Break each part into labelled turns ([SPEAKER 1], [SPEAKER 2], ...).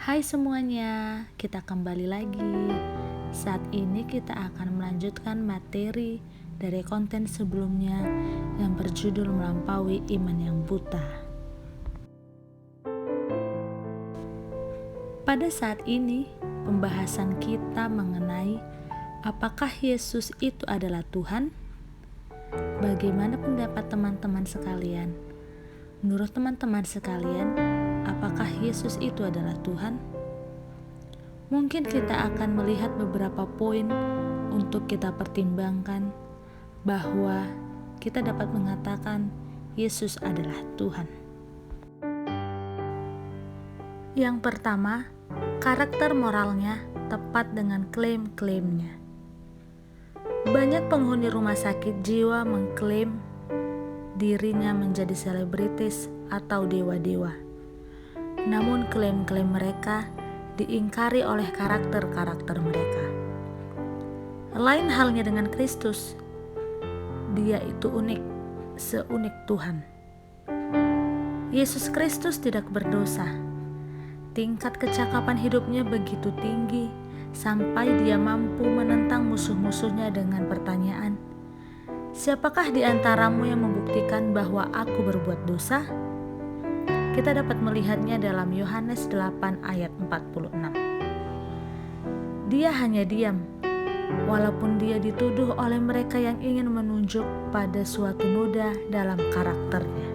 [SPEAKER 1] Hai semuanya, kita kembali lagi. Saat ini kita akan melanjutkan materi dari konten sebelumnya yang berjudul Melampaui Iman yang Buta. Pada saat ini, pembahasan kita mengenai apakah Yesus itu adalah Tuhan? Bagaimana pendapat teman-teman sekalian? Menurut teman-teman sekalian, apakah Yesus itu adalah Tuhan? Mungkin kita akan melihat beberapa poin untuk kita pertimbangkan bahwa kita dapat mengatakan Yesus adalah Tuhan. Yang pertama, karakter moralnya tepat dengan klaim-klaimnya. Banyak penghuni rumah sakit jiwa mengklaim dirinya menjadi selebritis atau dewa-dewa. Namun klaim-klaim mereka diingkari oleh karakter-karakter mereka. Lain halnya dengan Kristus. Dia itu unik, seunik Tuhan. Yesus Kristus tidak berdosa. Tingkat kecakapan hidupnya begitu tinggi sampai dia mampu menentang musuh-musuhnya dengan pertanyaan, "Siapakah di antaramu yang membuktikan bahwa aku berbuat dosa?" Kita dapat melihatnya dalam Yohanes 8 ayat 46. Dia hanya diam, walaupun dia dituduh oleh mereka yang ingin menunjuk pada suatu noda dalam karakternya.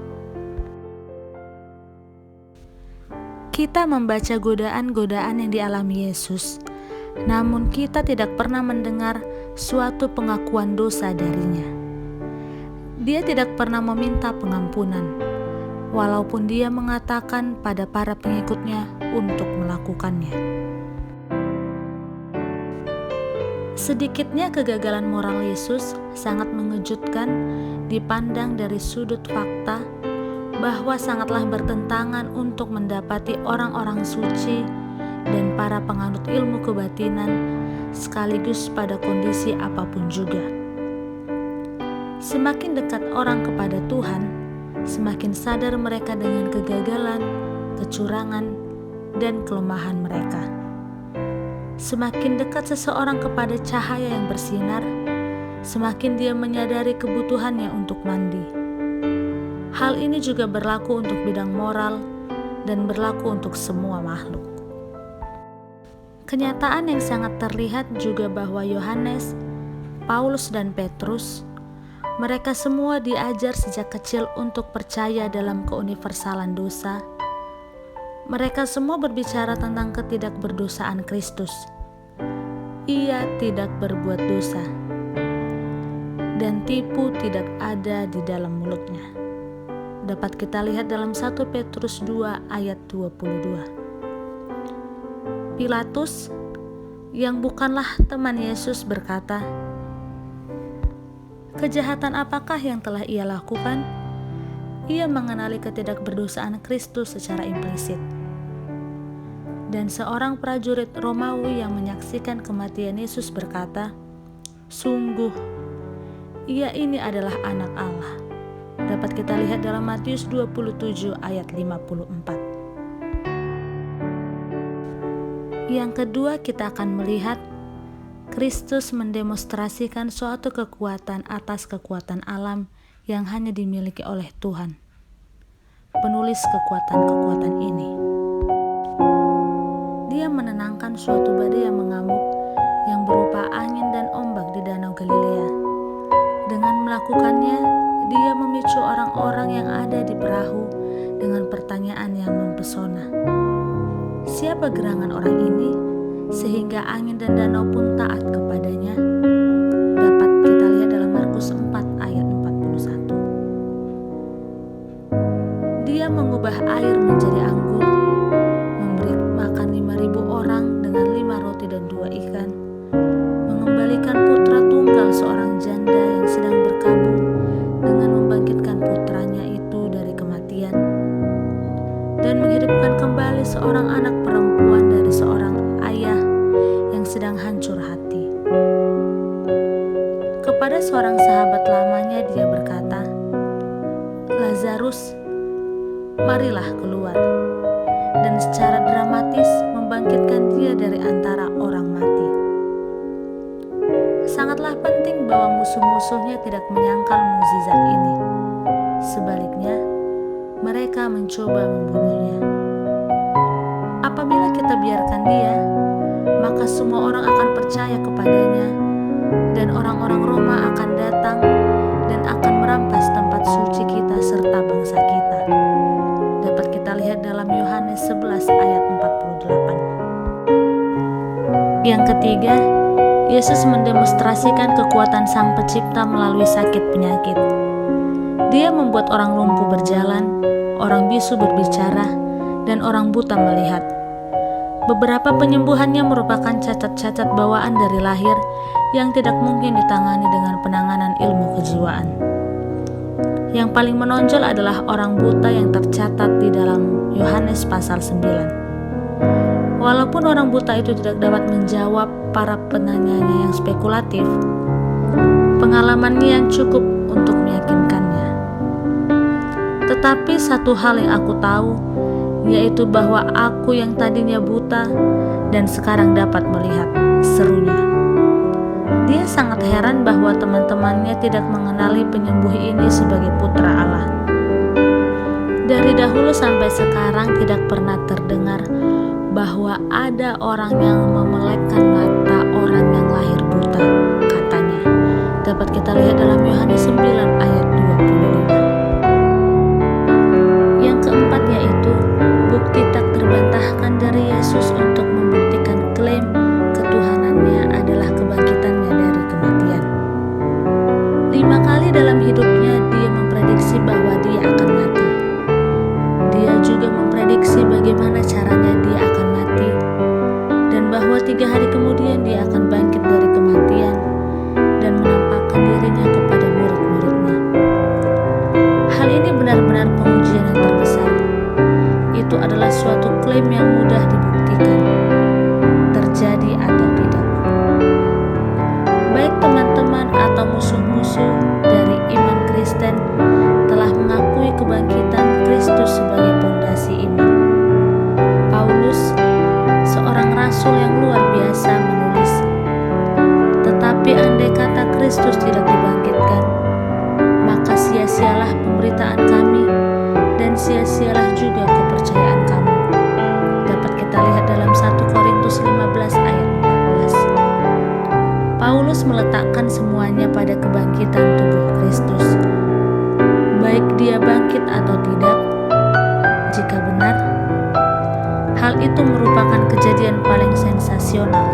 [SPEAKER 1] Kita membaca godaan-godaan yang dialami Yesus, namun kita tidak pernah mendengar suatu pengakuan dosa darinya. Dia tidak pernah meminta pengampunan, walaupun dia mengatakan pada para pengikutnya untuk melakukannya. Sedikitnya kegagalan moral Yesus sangat mengejutkan dipandang dari sudut fakta bahwa sangatlah bertentangan untuk mendapati orang-orang suci dan para penganut ilmu kebatinan sekaligus pada kondisi apapun juga. Semakin dekat orang kepada Tuhan, semakin sadar mereka dengan kegagalan, kecurangan, dan kelemahan mereka. Semakin dekat seseorang kepada cahaya yang bersinar, semakin dia menyadari kebutuhannya untuk mandi. Hal ini juga berlaku untuk bidang moral dan berlaku untuk semua makhluk. Kenyataan yang sangat terlihat juga bahwa Yohanes, Paulus, dan Petrus, mereka semua diajar sejak kecil untuk percaya dalam keuniversalan dosa. Mereka semua berbicara tentang ketidakberdosaan Kristus. Ia tidak berbuat dosa, dan tipu tidak ada di dalam mulutnya. Dapat kita lihat dalam 1 Petrus 2 ayat 22. Pilatus, yang bukanlah teman Yesus, berkata, "Kejahatan apakah yang telah ia lakukan?" Ia mengenali ketidakberdosaan Kristus secara implisit. Dan seorang prajurit Romawi yang menyaksikan kematian Yesus berkata, "Sungguh, ia ini adalah anak Allah." Dapat kita lihat dalam Matius 27 ayat 54. Yang kedua, kita akan melihat Kristus mendemonstrasikan suatu kekuatan atas kekuatan alam yang hanya dimiliki oleh Tuhan, penulis kekuatan-kekuatan ini. Dia menenangkan suatu badai yang mengamuk yang berupa angin dan ombak di Danau Galilea. Dengan melakukannya, dia memicu orang-orang yang ada di perahu dengan pertanyaan yang mempesona. Siapa gerangan orang ini sehingga angin dan danau pun taat kepadanya? Dapat kita lihat dalam Markus 4 ayat 41. Dia mengubah air menjadi anggur, memberi makan 5.000 orang dengan 5 roti dan 2 ikan, mengembalikan putra tunggal seorang janda yang sedang berkabung dengan membangkitkan putranya itu dari kematian, dan menghidupkan kembali seorang anak perempuan dari seorang ayah yang sedang hancur hati. Kepada seorang sahabat lamanya dia berkata, "Lazarus, marilah keluar." Dan secara dramatis membangkitkan dia dari antara orang mati. Sangatlah penting bahwa musuh-musuhnya tidak menyangkal mukjizat ini. Sebaliknya, mereka mencoba membunuhnya. Apabila kita biarkan dia, maka semua orang akan percaya kepadanya, dan orang-orang Roma akan datang dan akan merampas tempat suci kita serta bangsa kita. Dapat kita lihat dalam Yohanes 11 ayat 48. Yang ketiga, Yesus mendemonstrasikan kekuatan Sang Pencipta melalui sakit penyakit. Dia membuat orang lumpuh berjalan, orang bisu berbicara, dan orang buta melihat. Beberapa penyembuhannya merupakan cacat-cacat bawaan dari lahir yang tidak mungkin ditangani dengan penanganan ilmu kejiwaan. Yang paling menonjol adalah orang buta yang tercatat di dalam Yohanes pasal 9. Walaupun orang buta itu tidak dapat menjawab para penanyanya yang spekulatif, pengalamannya yang cukup untuk meyakinkannya. Tetapi satu hal yang aku tahu, yaitu bahwa aku yang tadinya buta dan sekarang dapat melihat, serunya. Dia sangat heran bahwa teman-temannya tidak mengenali penyembuh ini sebagai putra Allah. Dari dahulu sampai sekarang tidak pernah terdengar bahwa ada orang yang memelekkan mata orang yang lahir buta, katanya. Dapat kita lihat dalam Yohanes 9 ayat 25. Yang keempat yaitu bukti tak terbantahkan dari Yesus untuk membuktikan klaim ketuhanannya adalah kebangkitannya dari kematian. 5 kali dalam hidupnya dia memprediksi bahwa dia akan mati. Dia juga memprediksi bagaimana caranya dia akan mati, dan bahwa 3 hari kemudian dia akan bangkit dari kematian dan menampakkan dirinya kepada murid-muridnya. Hal ini benar-benar pengujian yang terbesar. Itu adalah suatu klaim yang mudah dibuktikan, terjadi atau tidak. Baik teman-teman atau musuh-musuh dari iman Kristen telah mengakui kebangkitan Kristus sebagai pondasi iman. Paulus, seorang rasul yang luar biasa, menulis, "Tetapi andai kata Kristus tidak dibangkitkan, maka sia-sialah pemberitaan kami dan sia-sialah juga kepercayaan kamu." Dapat kita lihat dalam 1 Korintus 15 ayat 14. Paulus meletakkan semuanya pada kebangkitan tubuh Kristus. Baik dia bangkit atau tidak, jika benar, hal itu merupakan kejadian paling sensasional